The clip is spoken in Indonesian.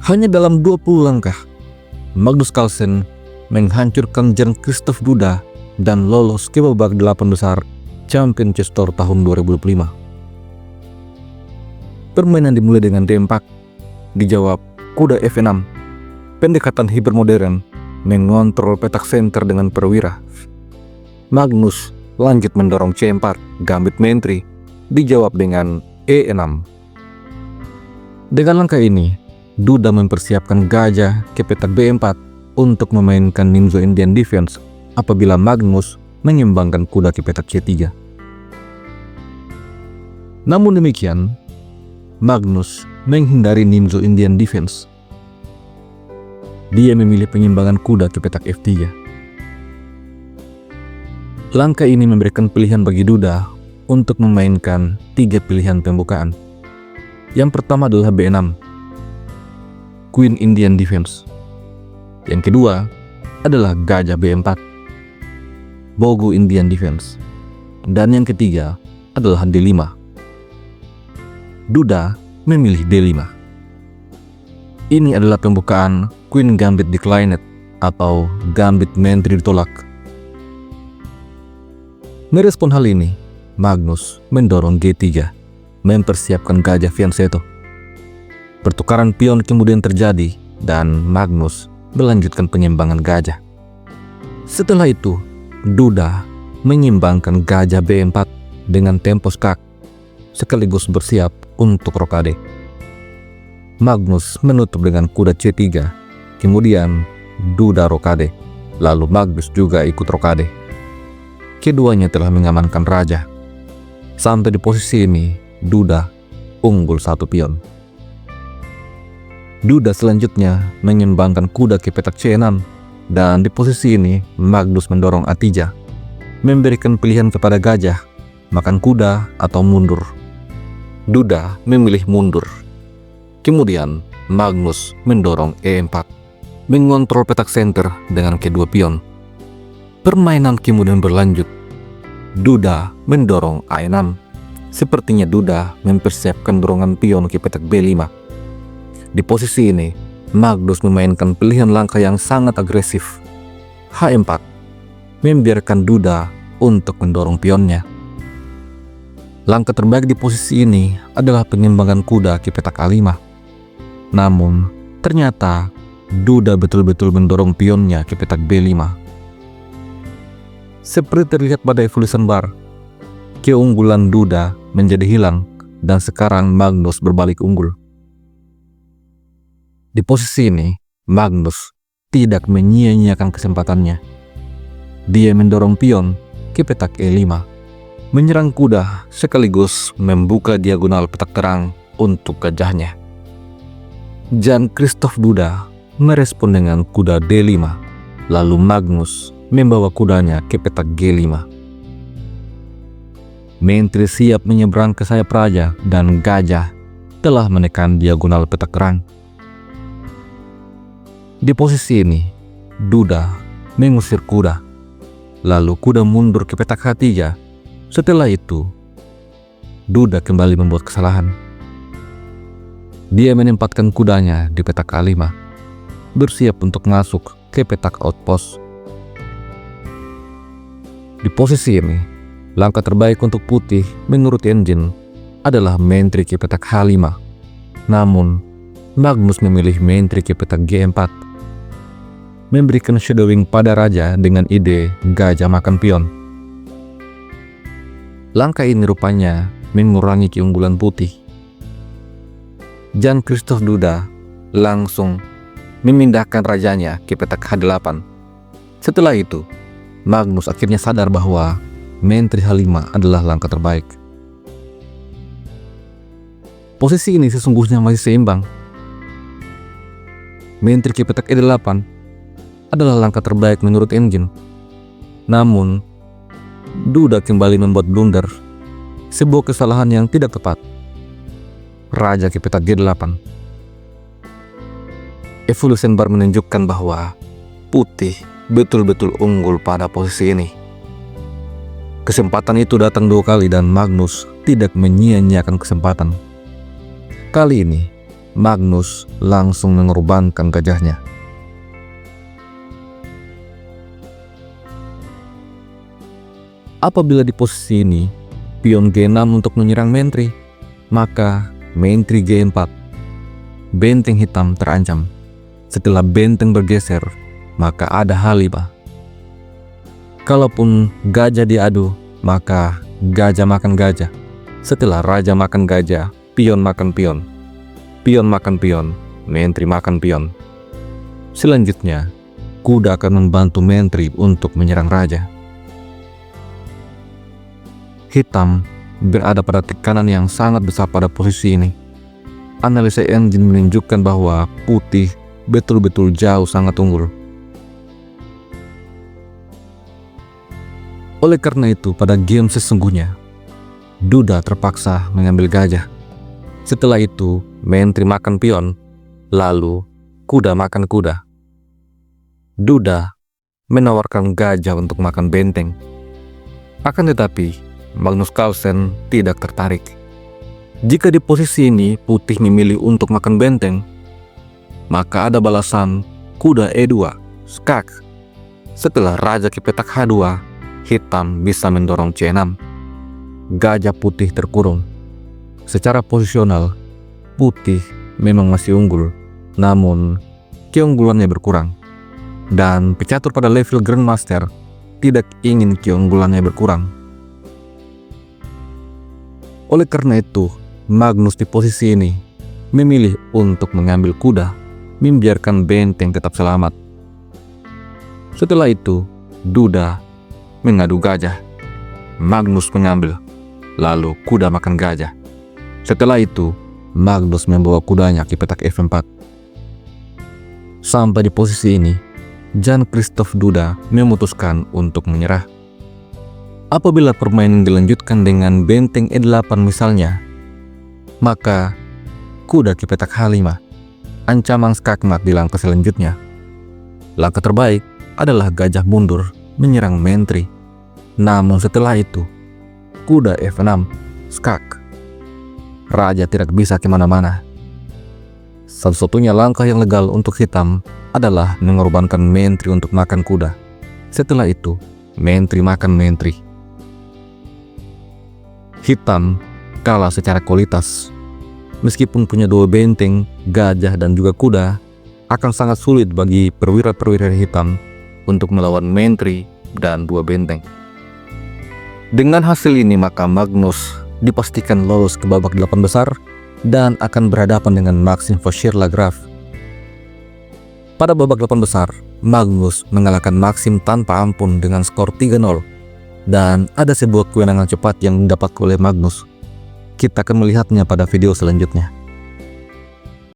Hanya dalam 20 langkah, Magnus Carlsen menghancurkan Jan Christoph Duda dan lolos ke babak 8 besar Champion Chess Tour tahun 2025. Permainan dimulai dengan D4, dijawab kuda F6. Pendekatan hipermodern mengontrol petak center dengan perwira. Magnus lanjut mendorong C4, gambit menteri, dijawab dengan E6. Dengan langkah ini, Duda mempersiapkan gajah ke petak B4 untuk memainkan Nimzo Indian Defense apabila Magnus menyumbangkan kuda ke petak C3. Namun demikian, Magnus menghindari Nimzo Indian Defense. Dia memilih penyimbangan kuda ke petak F3. Langkah ini memberikan pilihan bagi Duda untuk memainkan 3 pilihan pembukaan. Yang pertama adalah B6, Queen Indian Defense. Yang kedua adalah gajah B4, Bogu Indian Defense. Dan yang ketiga adalah D5. Duda memilih D5. Ini adalah pembukaan Queen Gambit Declined atau gambit menteri ditolak. Merespon hal ini, Magnus mendorong G3, mempersiapkan gajah fianchetto. Pertukaran pion kemudian terjadi dan Magnus melanjutkan penyimbangan gajah. Setelah itu, Duda menyimbangkan gajah B4 dengan tempo skak sekaligus bersiap untuk rokade. Magnus menutup dengan kuda C3, kemudian Duda rokade, lalu Magnus juga ikut rokade. Keduanya telah mengamankan raja. Sampai di posisi ini, Duda unggul 1 pion. Duda selanjutnya menyumbangkan kuda ke petak C6, dan di posisi ini Magnus mendorong A3, memberikan pilihan kepada gajah, makan kuda atau mundur. Duda memilih mundur. Kemudian Magnus mendorong E4, mengontrol petak center dengan kedua pion. Permainan kemudian berlanjut. Duda mendorong A6. Sepertinya Duda mempersiapkan dorongan pion ke petak B5. Di posisi ini, Magnus memainkan pilihan langkah yang sangat agresif. H4, membiarkan Duda untuk mendorong pionnya. Langkah terbaik di posisi ini adalah penyimbangan kuda ke petak A5. Namun, ternyata Duda betul-betul mendorong pionnya ke petak B5. Seperti terlihat pada evolution bar, keunggulan Duda menjadi hilang dan sekarang Magnus berbalik unggul. Di posisi ini, Magnus tidak menyia-nyiakan kesempatannya. Dia mendorong pion ke petak E5, menyerang kuda sekaligus membuka diagonal petak terang untuk gajahnya. Jan Christoph Duda merespon dengan kuda D5, lalu Magnus membawa kudanya ke petak G5. Menteri siap menyeberang ke sayap raja dan gajah telah menekan diagonal petak terang. Di posisi ini, Duda mengusir kuda, lalu kuda mundur ke petak H3. Setelah itu, Duda kembali membuat kesalahan. Dia menempatkan kudanya di petak A5, bersiap untuk masuk ke petak outpost. Di posisi ini, langkah terbaik untuk putih menurut engine adalah menteri ke petak H5. Namun, Magnus memilih menteri ke petak G4, memberikan shadowing pada raja dengan ide gajah makan pion. Langkah ini rupanya mengurangi keunggulan putih. Jan Christoph Duda langsung memindahkan rajanya ke petak H8. Setelah itu, Magnus akhirnya sadar bahwa menteri H5 adalah langkah terbaik. Posisi ini sesungguhnya masih seimbang. Menteri ke petak E8 adalah langkah terbaik menurut engine. Namun, Duda kembali membuat blunder, sebuah kesalahan yang tidak tepat. Raja ke petak G8. Evolution bar menunjukkan bahwa putih betul-betul unggul pada posisi ini. Kesempatan itu datang 2 kali dan Magnus tidak menyia-nyiakan kesempatan. Kali ini, Magnus langsung mengorbankan gajahnya. Apabila di posisi ini pion G6 untuk menyerang menteri, maka menteri G4. Benteng hitam terancam. Setelah benteng bergeser, maka ada Haliba. Kalaupun gajah diadu, maka gajah makan gajah. Setelah raja makan gajah, pion makan pion. Pion makan pion, menteri makan pion. Selanjutnya, kuda akan membantu menteri untuk menyerang raja. Hitam berada pada tekanan yang sangat besar pada posisi ini. Analisa engine menunjukkan bahwa putih betul-betul jauh sangat unggul. Oleh karena itu, pada game sesungguhnya, Duda terpaksa mengambil gajah. Setelah itu, menteri makan pion, lalu kuda makan kuda. Duda menawarkan gajah untuk makan benteng. Akan tetapi, Magnus Carlsen tidak tertarik. Jika di posisi ini putih memilih untuk makan benteng, maka ada balasan kuda E2, skak. Setelah raja ke petak H2, hitam bisa mendorong C6. Gajah putih terkurung. Secara posisional, putih memang masih unggul, namun keunggulannya berkurang. Dan pecatur pada level Grandmaster tidak ingin keunggulannya berkurang. Oleh karena itu, Magnus di posisi ini memilih untuk mengambil kuda, membiarkan benteng tetap selamat. Setelah itu, Duda mengadu gajah. Magnus mengambil, lalu kuda makan gajah. Setelah itu, Magnus membawa kudanya ke petak F4. Sampai di posisi ini, Jan Christoph Duda memutuskan untuk menyerah. Apabila permainan dilanjutkan dengan benteng E8 misalnya, maka kuda ke petak H5, ancaman skakmat di langkah selanjutnya. Langkah terbaik adalah gajah mundur menyerang menteri. Namun setelah itu, kuda F6, skak. Raja tidak bisa kemana-mana. Satu-satunya langkah yang legal untuk hitam adalah mengorbankan menteri untuk makan kuda. Setelah itu, menteri makan menteri. Hitam kalah secara kualitas. Meskipun punya dua benteng, gajah dan juga kuda, akan sangat sulit bagi perwira-perwira hitam untuk melawan menteri dan dua benteng. Dengan hasil ini, maka Magnus dipastikan lolos ke babak 8 besar dan akan berhadapan dengan Maxim Vachier-Lagrave. Pada babak 8 besar, Magnus mengalahkan Maxim tanpa ampun dengan skor 3-0, dan ada sebuah kewenangan cepat yang didapat oleh Magnus. Kita akan melihatnya pada video selanjutnya.